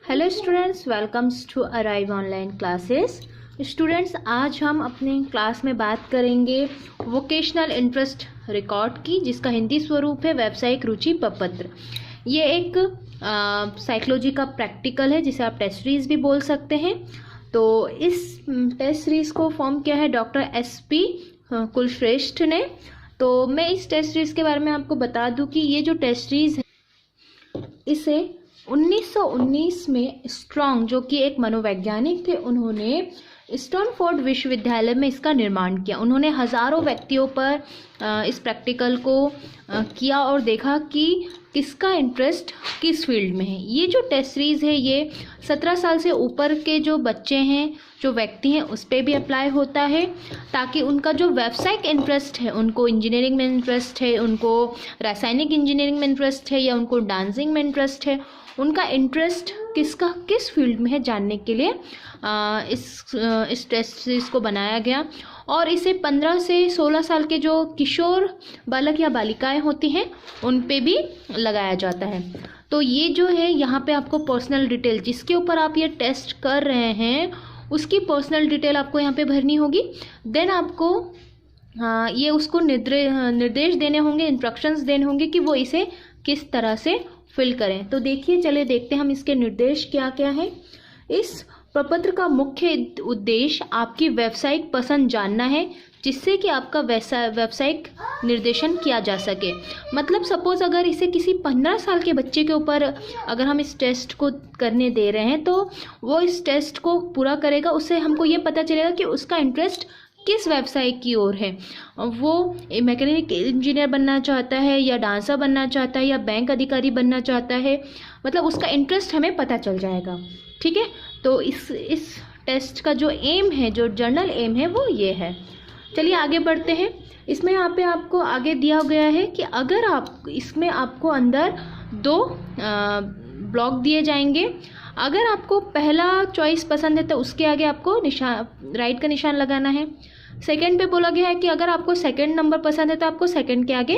Hello students, welcomes to arrive online classes. Students, आज हम अपने क्लास में बात करेंगे वोकेशनल इंटरेस्ट रिकॉर्ड की, जिसका हिंदी स्वरूप है व्यावसायिक रुचि प्रपत्र। ये एक साइकोलॉजी का प्रैक्टिकल है, जिसे आप टेस्ट सीरीज भी बोल सकते हैं। तो इस टेस्ट सीरीज को फॉर्म किया है डॉक्टर SP कुलश्रेष्ठ ने। तो मैं इस टेस्ट सीरीज के बारे में आपको बता दूं कि ये जो टेस्ट सीरीज है, इसे 1919 में स्ट्रॉन्ग, जो कि एक मनोवैज्ञानिक थे, उन्होंने स्टैनफोर्ड विश्वविद्यालय में इसका निर्माण किया। उन्होंने हजारों व्यक्तियों पर इस प्रैक्टिकल को किया और देखा कि किसका इंटरेस्ट किस फील्ड में है। ये जो टेस्ट सीरीज है, ये 17 साल से ऊपर के जो बच्चे हैं, जो व्यक्ति हैं, उस पर भी अप्लाई होता है, ताकि उनका जो व्यावसायिक इंटरेस्ट है, उनको इंजीनियरिंग में इंटरेस्ट है, उनको रासायनिक इंजीनियरिंग में इंटरेस्ट है, या उनको डांसिंग में इंटरेस्ट है, उनका इंटरेस्ट किसका किस फील्ड में है, जानने के लिए इस टेस्ट सीरीज को बनाया गया। और इसे 15 से 16 साल के जो किशोर बालक या बालिकाएं होती हैं, उन पे भी लगाया जाता है। तो ये जो है, यहाँ पे आपको पर्सनल डिटेल, जिसके ऊपर आप ये टेस्ट कर रहे हैं, उसकी पर्सनल डिटेल आपको यहाँ पे भरनी होगी। देन आपको ये उसको निर्देश देने होंगे, इंस्ट्रक्शंस देने होंगे कि वो इसे किस तरह से फिल करें। तो देखिए, चले देखते हैं हम इसके निर्देश क्या क्या है। इस प्रपत्र का मुख्य उद्देश्य आपकी व्यावसायिक पसंद जानना है, जिससे कि आपका व्यावसायिक निर्देशन किया जा सके। मतलब सपोज अगर इसे किसी 15 साल के बच्चे के ऊपर अगर हम इस टेस्ट को करने दे रहे हैं, तो वो इस टेस्ट को पूरा करेगा। उससे हमको ये पता चलेगा कि उसका इंटरेस्ट किस व्यवसाय की ओर है। वो मैकेनिक इंजीनियर बनना चाहता है, या डांसर बनना चाहता है, या बैंक अधिकारी बनना चाहता है। मतलब उसका इंटरेस्ट हमें पता चल जाएगा। ठीक है, तो इस टेस्ट का जो एम है, जो जर्नल एम है, वो ये है। चलिए आगे बढ़ते हैं। इसमें यहाँ पे आपको आगे दिया गया है कि अगर आप इसमें आपको अंदर 2 ब्लॉक दिए जाएंगे। अगर आपको पहला चॉइस पसंद है, तो उसके आगे आपको राइट का निशान लगाना है। सेकंड पे बोला गया है कि अगर आपको सेकंड नंबर पसंद है, तो आपको सेकंड के आगे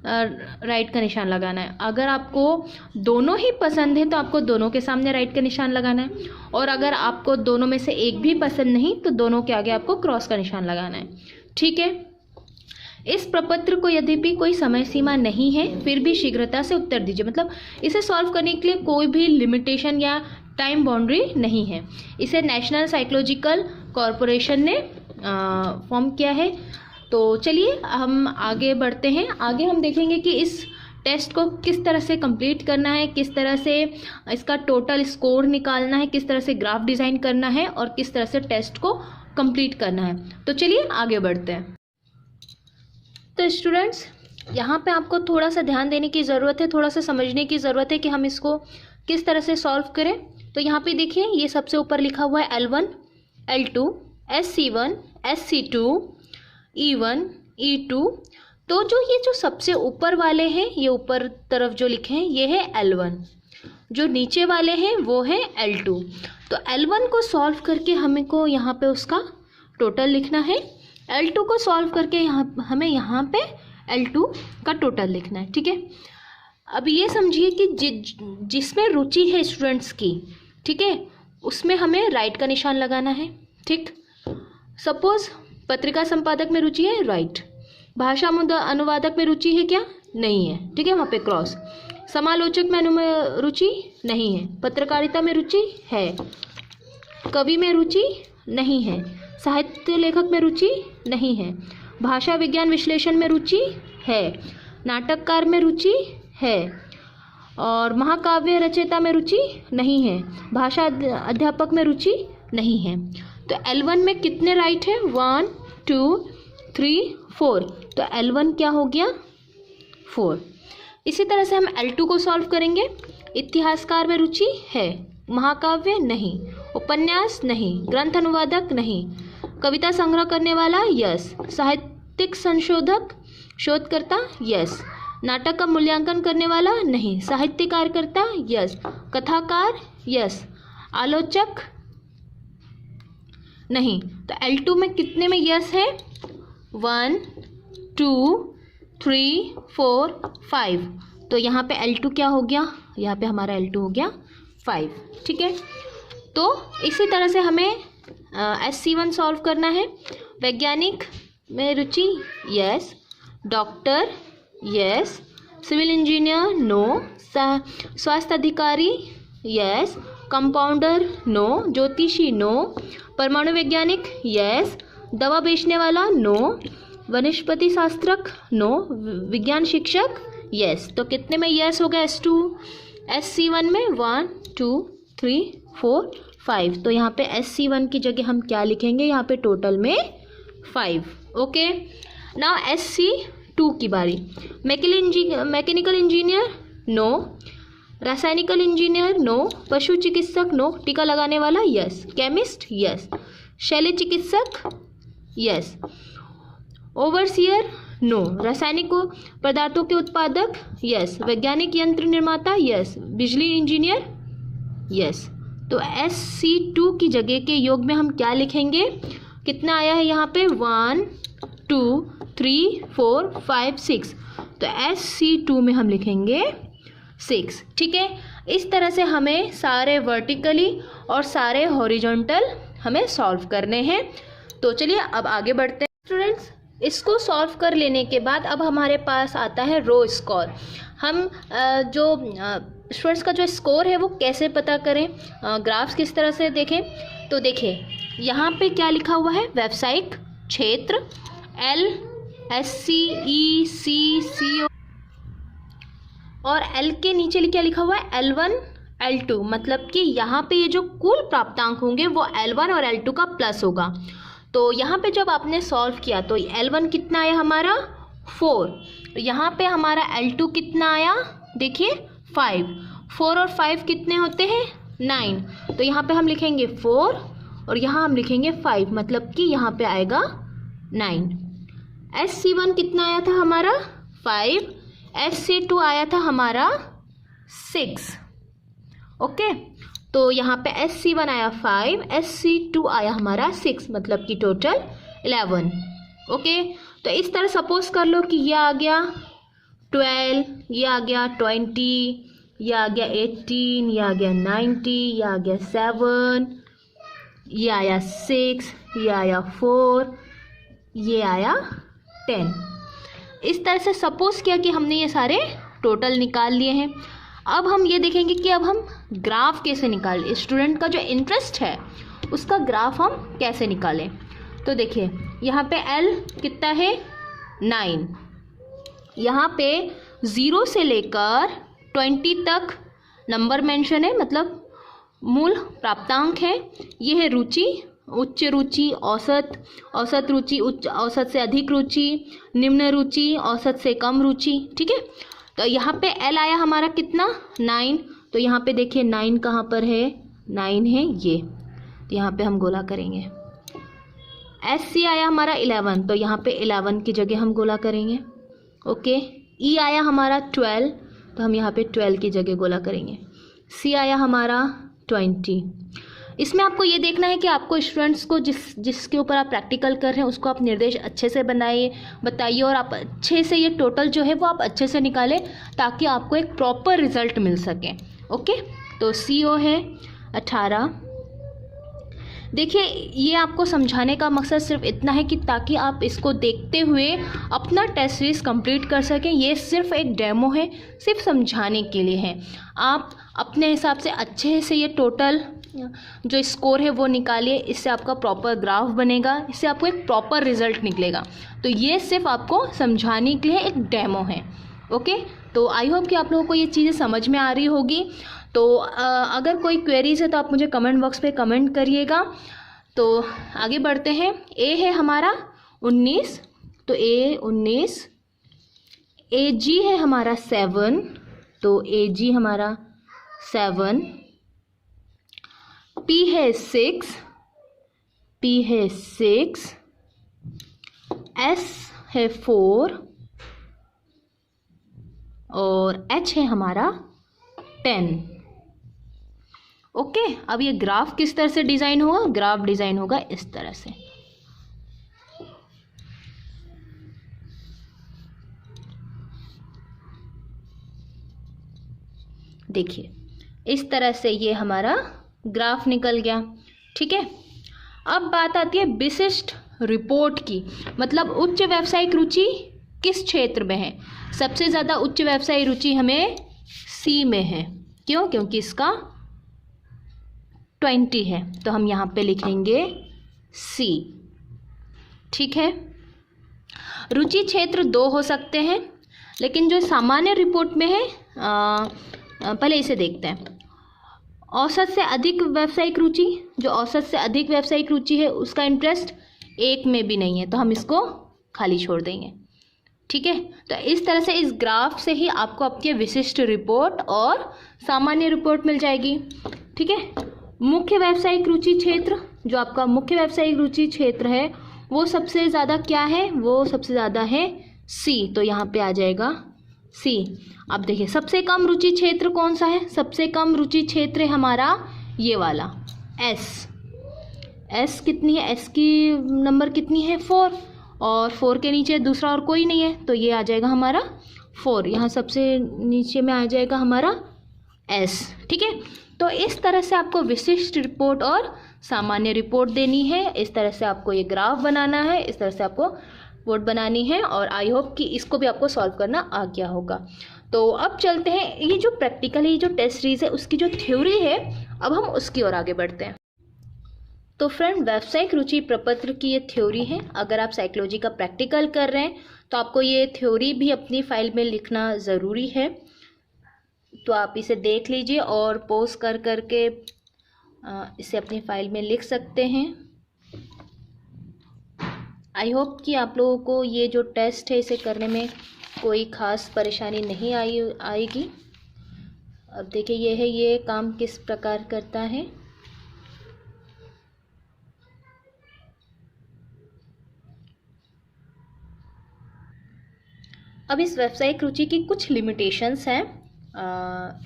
राइट का निशान लगाना है। अगर आपको दोनों ही पसंद है, तो आपको दोनों के सामने राइट का निशान लगाना है। और अगर आपको दोनों में से एक भी पसंद नहीं, तो दोनों के आगे आपको क्रॉस का निशान लगाना है। ठीक है। इस प्रपत्र को यद्यपि कोई समय सीमा नहीं है, फिर भी शीघ्रता से उत्तर दीजिए। मतलब इसे सॉल्व करने के लिए कोई भी लिमिटेशन या टाइम बाउंड्री नहीं है। इसे नेशनल साइकोलॉजिकल कॉरपोरेशन ने फॉर्म किया है। तो चलिए हम आगे बढ़ते हैं। आगे हम देखेंगे कि इस टेस्ट को किस तरह से कंप्लीट करना है, किस तरह से इसका टोटल स्कोर निकालना है, किस तरह से ग्राफ डिज़ाइन करना है, और किस तरह से टेस्ट को कंप्लीट करना है। तो चलिए आगे बढ़ते हैं। तो स्टूडेंट्स, यहाँ पे आपको थोड़ा सा ध्यान देने की ज़रूरत है, थोड़ा सा समझने की ज़रूरत है कि हम इसको किस तरह से सॉल्व करें। तो यहाँ पे देखिए, ये सबसे ऊपर लिखा हुआ है L1, L2, SC1, SC2, E1, E2। तो ये जो सबसे ऊपर वाले हैं, ये ऊपर तरफ जो लिखे हैं, ये है L1। जो नीचे वाले हैं वो है L2। तो L1 को सॉल्व करके हमको यहाँ पे उसका टोटल लिखना है। L2 को सॉल्व करके हमें यहाँ पे L2 का टोटल लिखना है। ठीक है। अब ये समझिए कि जिसमें रुचि है स्टूडेंट्स की, ठीक है, उसमें हमें राइट का निशान लगाना है। ठीक। सपोज पत्रिका संपादक में रुचि है, राइट। भाषा अनुवादक में रुचि है क्या? नहीं है। ठीक है, वहाँ पे क्रॉस। समालोचक में रुचि नहीं है। पत्रकारिता में रुचि है। कवि में रुचि नहीं है। साहित्य लेखक में रुचि नहीं है। भाषा विज्ञान विश्लेषण में रुचि है। नाटककार में रुचि है। और महाकाव्य रचयिता में रुचि नहीं है। भाषा अध्यापक में रुचि नहीं है। तो L1 में कितने राइट है? 1 2 3 4। तो L1 क्या हो गया? 4। इसी तरह से हम L2 को सॉल्व करेंगे। इतिहासकार में रुचि है। महाकाव्य नहीं। उपन्यास नहीं। ग्रंथ अनुवादक नहीं। कविता संग्रह करने वाला, यस। साहित्यिक संशोधक, शोधकर्ता, यस। नाटक का मूल्यांकन करने वाला, नहीं। साहित्य कार्यकर्ता, यस। कथाकार, यस। आलोचक नहीं। तो L2 में कितने में यस है? 1 2 3 4 5। तो यहाँ पे L2 क्या हो गया? यहाँ पे हमारा L2 हो गया 5। ठीक है, तो इसी तरह से हमें SC1 सॉल्व करना है। वैज्ञानिक में रुचि, yes. Doctor, yes. Civil engineer, no. स्वास्थ्य अधिकारी, यस। Compounder, no. ज्योतिषी, नो। परमाणु वैज्ञानिक, यस। दवा बेचने वाला, नो। वनस्पति शास्त्रक, नो। विज्ञान शिक्षक, यस। तो कितने में यस हो गया SC1 में? 1 2 3 4 5। तो यहाँ पे SC1 की जगह हम क्या लिखेंगे? यहाँ पे टोटल में 5। ओके, नाउ SC2 की बारी। Mechanical engineer, no. रासायनिकल इंजीनियर, नो। पशु चिकित्सक, नो। टीका लगाने वाला, यस। Chemist, yes. शल्य चिकित्सक, यस। Overseer, no. रासायनिक पदार्थों के उत्पादक, यस। वैज्ञानिक यंत्र निर्माता, यस। बिजली इंजीनियर, यस। तो SC2 की जगह के योग में हम क्या लिखेंगे? कितना आया है यहाँ पे? 1 2 3 4 5 6। तो SC2 में हम लिखेंगे 6। ठीक है, इस तरह से हमें सारे वर्टिकली और सारे हॉरिजॉन्टल हमें सॉल्व करने हैं। तो चलिए अब आगे बढ़ते हैं स्टूडेंट्स। इसको सॉल्व कर लेने के बाद अब हमारे पास आता है रो स्कोर। हम जो स्टूडेंट्स का जो स्कोर है वो कैसे पता करें, ग्राफ्स किस तरह से देखें? तो देखिए यहाँ पे क्या लिखा हुआ है? व्यावसायिक क्षेत्र L, SC, E, C, CO और L के नीचे क्या लिखा हुआ है? L1, L2। मतलब कि यहाँ पे ये जो कुल प्राप्तांक होंगे वो L1 और L2 का प्लस होगा। तो यहाँ पे जब आपने सॉल्व किया तो L1 कितना आया हमारा? 4। यहाँ पे हमारा L2 कितना आया? देखिए 5। 4 और 5 कितने होते हैं? 9। तो यहाँ पे हम लिखेंगे 4 और यहाँ हम लिखेंगे 5, मतलब कि यहाँ पे आएगा 9। SC1 कितना आया था हमारा? 5। SC2 आया था हमारा 6। ओके, तो यहाँ पे SC1 आया 5, SC2 आया हमारा 6, मतलब कि टोटल 11। ओके, तो इस तरह सपोज कर लो कि ये आ गया 12, ये आ गया 20, ये आ गया 18, ये आ गया 90, ये आ गया 7, ये आया 6, ये आया 4, ये आया 10। इस तरह से सपोज किया कि हमने ये सारे टोटल निकाल लिए हैं। अब हम ये देखेंगे कि अब हम ग्राफ कैसे निकालें, स्टूडेंट का जो इंटरेस्ट है उसका ग्राफ हम कैसे निकालें। तो देखिए यहाँ पे L कितना है? 9। यहाँ पे 0 से लेकर 20 तक नंबर मेंशन है, मतलब मूल प्राप्तांक है। ये है रुचि, उच्च रुचि, औसत, औसत रुचि, उच्च औसत से अधिक रुचि, निम्न रुचि, औसत से कम रुचि। ठीक है, तो यहाँ पे L आया हमारा कितना? 9। तो यहाँ पे देखिए 9 कहाँ पर है? 9 है ये, तो यहाँ पे हम गोला करेंगे। SC आया हमारा 11, तो यहाँ पे 11 की जगह हम गोला करेंगे। ओके, E आया हमारा 12, तो हम यहाँ पे 12 की जगह गोला करेंगे। C आया हमारा 20। इसमें आपको ये देखना है कि आपको स्टूडेंट्स को जिसके ऊपर आप प्रैक्टिकल कर रहे हैं उसको आप निर्देश अच्छे से बताइए और आप अच्छे से ये टोटल जो है वो आप अच्छे से निकालें ताकि आपको एक प्रॉपर रिजल्ट मिल सके। ओके, तो CO है 18। देखिए ये आपको समझाने का मकसद सिर्फ इतना है कि ताकि आप इसको देखते हुए अपना टेस्ट सीरीज कंप्लीट कर सकें। ये सिर्फ एक डेमो है, सिर्फ समझाने के लिए है। आप अपने हिसाब से अच्छे से ये टोटल जो स्कोर है वो निकालिए, इससे आपका प्रॉपर ग्राफ बनेगा, इससे आपको एक प्रॉपर रिजल्ट निकलेगा। तो ये सिर्फ आपको समझाने के लिए एक डेमो है। ओके, तो आई होप कि आप लोगों को ये चीज़ें समझ में आ रही होगी। तो अगर कोई क्वेरीज है तो आप मुझे कमेंट बॉक्स पे कमेंट करिएगा। तो आगे बढ़ते हैं। ए है हमारा 19, तो A 19। AG है हमारा 7, तो AG हमारा 7। P है 6, P है 6। S है 4 और H है हमारा 10। ओके, अब ये ग्राफ किस तरह से डिज़ाइन होगा? ग्राफ डिज़ाइन होगा इस तरह से। देखिए इस तरह से ये हमारा ग्राफ निकल गया। ठीक है, अब बात आती है विशिष्ट रिपोर्ट की, मतलब उच्च व्यावसायिक रुचि किस क्षेत्र में है। सबसे ज़्यादा उच्च व्यावसायिक रुचि हमें सी में है। क्यों? क्योंकि इसका 20 है, तो हम यहाँ पे लिख लेंगे सी। ठीक है, रुचि क्षेत्र 2 हो सकते हैं, लेकिन जो सामान्य रिपोर्ट में है पहले इसे देखते हैं। औसत से अधिक व्यावसायिक रुचि, जो औसत से अधिक व्यावसायिक रुचि है उसका इंटरेस्ट 1 में भी नहीं है, तो हम इसको खाली छोड़ देंगे। ठीक है, तो इस तरह से इस ग्राफ से ही आपको आपकी विशिष्ट रिपोर्ट और सामान्य रिपोर्ट मिल जाएगी। ठीक है, मुख्य व्यावसायिक रुचि क्षेत्र, जो आपका मुख्य व्यावसायिक रुचि क्षेत्र है वो सबसे ज़्यादा क्या है, वो सबसे ज़्यादा है सी, तो यहाँ पे आ जाएगा सी। अब देखिए सबसे कम रुचि क्षेत्र कौन सा है, सबसे कम रुचि क्षेत्र है हमारा ये वाला एस। एस कितनी है, एस की नंबर कितनी है 4, और 4 के नीचे दूसरा और कोई नहीं है, तो ये आ जाएगा हमारा 4। यहाँ सबसे नीचे में आ जाएगा हमारा एस। ठीक है, तो इस तरह से आपको विशिष्ट रिपोर्ट और सामान्य रिपोर्ट देनी है। इस तरह से आपको ये ग्राफ बनाना है, इस तरह से आपको रिपोर्ट बनानी है, और आई होप कि इसको भी आपको सॉल्व करना आ गया होगा। तो अब चलते हैं, ये जो प्रैक्टिकली जो टेस्ट सीरीज है उसकी जो थ्योरी है, अब हम उसकी ओर आगे बढ़ते हैं। तो फ्रेंड, व्यावसायिक रुचि प्रपत्र की ये थ्योरी है। अगर आप साइकोलॉजी का प्रैक्टिकल कर रहे हैं तो आपको ये थ्योरी भी अपनी फाइल में लिखना ज़रूरी है। तो आप इसे देख लीजिए और पॉज कर करके इसे अपनी फाइल में लिख सकते हैं। आई होप कि आप लोगों को ये जो टेस्ट है इसे करने में कोई ख़ास परेशानी नहीं आएगी। अब देखिए ये है, ये काम किस प्रकार करता है। अब इस व्यावसायिक रुचि की कुछ लिमिटेशंस हैं।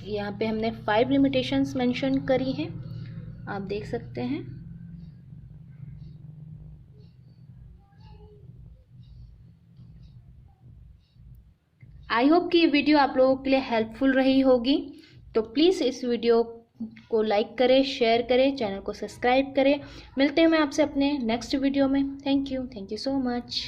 यहाँ पे हमने 5 लिमिटेशंस मेंशन करी हैं, आप देख सकते हैं। आई होप कि ये वीडियो आप लोगों के लिए हेल्पफुल रही होगी। तो प्लीज़ इस वीडियो को लाइक करें, शेयर करें, चैनल को सब्सक्राइब करें। मिलते हैं मैं आपसे अपने नेक्स्ट वीडियो में। Thank you so much.